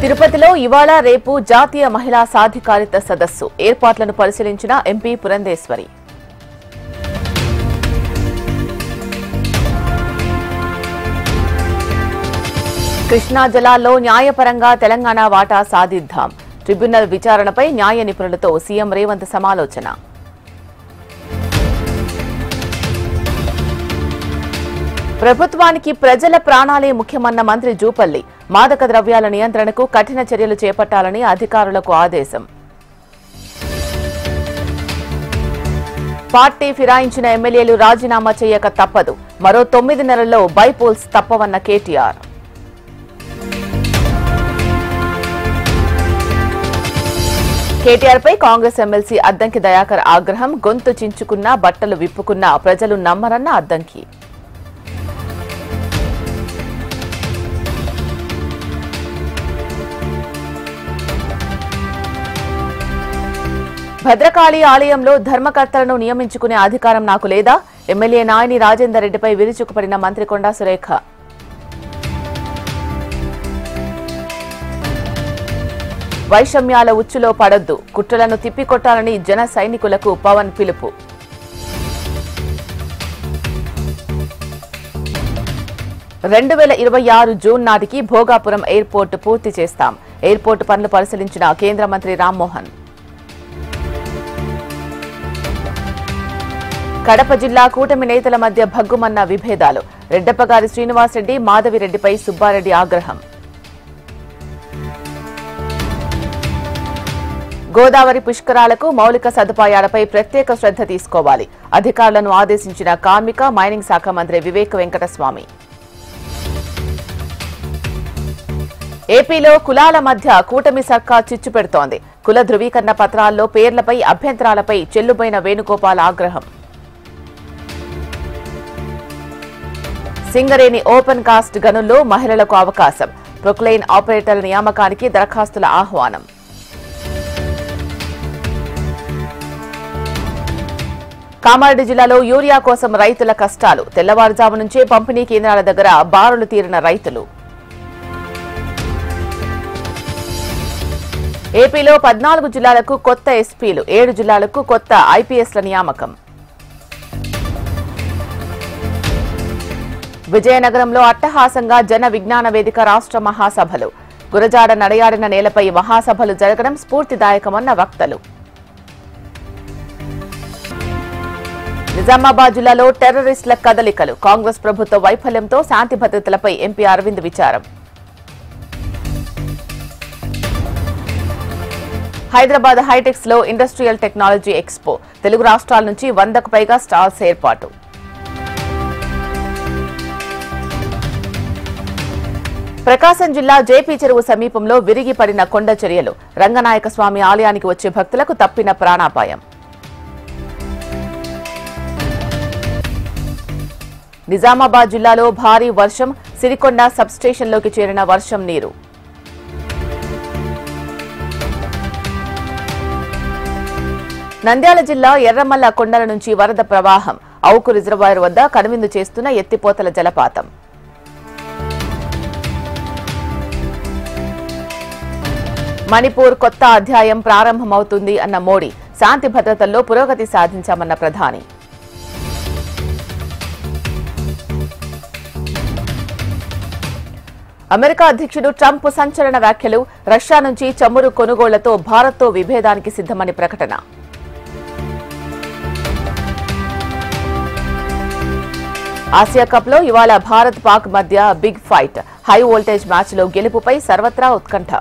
తిరుపతిలో ఇవాళ రేపు జాతీయ మహిళా సాధికారిత సదస్సు ఏర్పాట్లను పరిశీలించిన ఎంపీ పురంధేశ్వరి. కృష్ణా జలాల్లో న్యాయపరంగా తెలంగాణ వాటా సాధిద్దాం. ట్రిబ్యునల్ విచారణపై న్యాయ నిపుణులతో సీఎం రేవంత్ సమాలోచన. ప్రభుత్వానికి ప్రజల ప్రాణాలే ముఖ్యమన్న మంత్రి జూపల్లి. మాదక ద్రవ్యాల నియంత్రణకు కఠిన చర్యలు చేపట్టాలని అధికారులకు ఆదేశం. పార్టీ ఫిరాయించిన ఎమ్మెల్యేలు రాజీనామా చేయక తప్పదు. మరో 9 నెలల్లో బైపోల్స్ తప్పవన్న కేటీఆర్. కేటీఆర్ పై కాంగ్రెస్ ఎమ్మెల్సీ అద్దంకి దయాకర్ ఆగ్రహం. గొంతు చించుకున్నా బట్టలు విప్పుకున్నా ప్రజలు నమ్మరన్న అద్దంకి. భద్రకాళి ఆలయంలో ధర్మకర్తలను నియమించుకునే అధికారం నాకు లేదా? ఎమ్మెల్యే నాయని రాజేందర్ రెడ్డిపై విరుచుకుపడిన మంత్రి కొండా సురేఖ. వైషమ్యాల ఉచ్చులో పడొద్దు, కుట్రలను తిప్పికొట్టాలని జన సైనికులకు పవన్ పిలుపు. జూన్ నాటికి భోగాపురం ఎయిర్పోర్టు పూర్తి చేస్తాం. ఎయిర్పోర్టు పనులు పరిశీలించిన కేంద్ర మంత్రి రామ్మోహన్. కడప జిల్లా కూటమి నేతల మధ్య భగ్గుమన్న విభేదాలు. రెడ్డప్పగారి శ్రీనివాసరెడ్డి, మాధవిరెడ్డిపై సుబ్బారెడ్డి ఆగ్రహం. గోదావరి పుష్కరాలకు మౌలిక సదుపాయాలపై ప్రత్యేక శ్రద్ధ తీసుకోవాలి. అధికారులను ఆదేశించిన కార్మిక, మైనింగ్ శాఖ మంత్రి వివేక్ వెంకటస్వామి. ఏపీలో కులాల మధ్య కూటమి సర్కార్ చిచ్చు పెడుతోంది. కుల ధృవీకరణ పత్రాల్లో పేర్లపై అభ్యంతరాలపై చెల్లుబైన వేణుగోపాల్ ఆగ్రహం. సింగరేణి ఓపెన్ కాస్ట్ గనుల్లో మహిళలకు అవకాశం. ప్రొక్లైన్ ఆపరేటర్ల నియామకానికి దరఖాస్తుల ఆహ్వానం. కామారెడ్డి జిల్లాలో యూరియా కోసం రైతుల కష్టాలు. తెల్లవారుజాము నుంచే పంపిణీ కేంద్రాల దగ్గర బారులు తీరిన రైతులు. ఏపీలో 14 జిల్లాలకు కొత్త ఎస్పీలు, 7 జిల్లాలకు కొత్త ఐపీఎస్ల నియామకం. విజయనగరంలో అట్టహాసంగా జన విజ్ఞాన వేదిక రాష్ట్ర మహాసభలు. గురజాడ నడయాడిన నేలపై మహాసభలు జరగడం స్ఫూర్తిదాయకమన్న వక్తలు. నిజామాబాద్ జిల్లాలో టెర్రరిస్టుల కదలికలు. కాంగ్రెస్ ప్రభుత్వ వైఫల్యంతో శాంతి భద్రతలపై ఎంపీ అరవింద్ విచారం. హైదరాబాద్ హైటెక్స్ లో ఇండస్ట్రియల్ టెక్నాలజీ ఎక్స్పో. తెలుగు రాష్ట్రాల నుంచి 100కు పైగా స్టాల్స్ ఏర్పాటు. ప్రకాశం జిల్లా జేపీ చెరువు సమీపంలో విరిగి పడిన కొండ చర్యలు. రంగనాయక స్వామి ఆలయానికి వచ్చే భక్తులకు తప్పిన ప్రాణాపాయం. నిజామాబాద్ జిల్లాలో భారీ వర్షం. సిరికొండ సబ్స్టేషన్లోకి చేరిన వర్షం నీరు. నంద్యాల జిల్లా ఎర్రమల్ల కొండల నుంచి వరద ప్రవాహం. అవుకు రిజర్వాయర్ వద్ద కనువిందు చేస్తున్న ఎత్తిపోతల జలపాతం. మణిపూర్ కొత్త అధ్యాయం ప్రారంభమవుతుంది అన్న మోడీ. శాంతి భద్రతల్లో పురోగతి సాధించామన్న ప్రధాని. అమెరికా అధ్యక్షుడు ట్రంప్ సంచలన వ్యాఖ్యలు. రష్యా నుంచి చమురు కొనుగోళ్లతో భారత్తో విభేదానికి సిద్ధమని ప్రకటన. ఆసియా కప్ లో ఇవాళ భారత్ పాక్ మధ్య బిగ్ ఫైట్. హై వోల్టేజ్ మ్యాచ్లో గెలుపుపై సర్వత్రా ఉత్కంఠ.